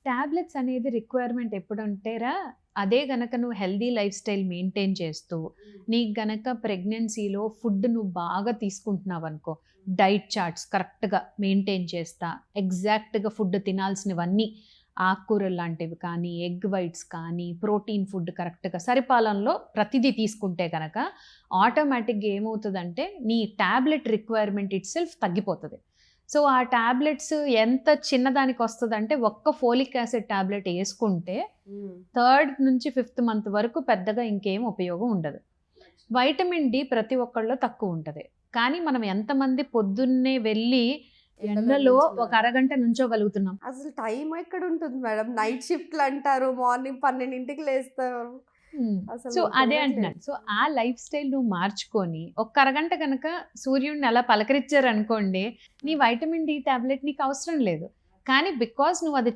Tablets అనేది requirement ఎప్పుడంటేరా, అదే గనక నువ్వు హెల్తీ లైఫ్ స్టైల్ మెయింటైన్ చేస్తూ, నీకు గనక ప్రెగ్నెన్సీలో ఫుడ్ నువ్వు బాగా తీసుకుంటున్నావనుకో, డైట్ చార్ట్స్ కరెక్ట్‌గా మెయింటైన్ చేస్తా, ఎగ్జాక్ట్‌గా ఫుడ్ తినాల్సినవన్నీ ఆకుకూరలు లాంటివి కానీ, ఎగ్ వైట్స్ కానీ, ప్రోటీన్ ఫుడ్ కరెక్ట్‌గా సరిపాలనలో ప్రతిదీ తీసుకుంటే గనక ఆటోమేటిక్‌గా ఏమవుతదంటే, నీ టాబ్లెట్ రిక్వైర్మెంట్ ఇట్‌సెల్ఫ్ తగ్గిపోతది. సో, ఆ టాబ్లెట్స్ ఎంత చిన్నదానికొస్తదంటే, ఒక్క ఫోలిక్ యాసిడ్ టాబ్లెట్ యేసుకుంటే, థర్డ్ నుంచి ఫిఫ్త్ మంత్ వరకు పెద్దగా ఇంకేం ఉపయోగం ఉండదు. వైటమిన్ డి ప్రతి ఒక్కళ్ళలో తక్కువుంటది. కానీ మనం ఎంతమంది పొద్దున్నే వెళ్ళి ఎండలో ఒక అరగంట నుంచోగలుగుతున్నాం? అసలు టైం ఎక్కడుంటుంది మేడం? నైట్ షిఫ్ట్‌లంటారు. మార్నింగ్ 12కి లేస్తారు. అసలు సో, అదే కుదరట్లేదు. అంటున్నాను. సో, ఆ లైఫ్ స్టైల్ నువ్వు మార్చుకొని, ఒక్క అరగంట గనక సూర్యుడిని అలా పలకరించారనుకోండి, నీ వైటమిన్ డి టాబ్లెట్ నీకు అవసరం లేదు. కానీ బికాజ్ నువ్వు అది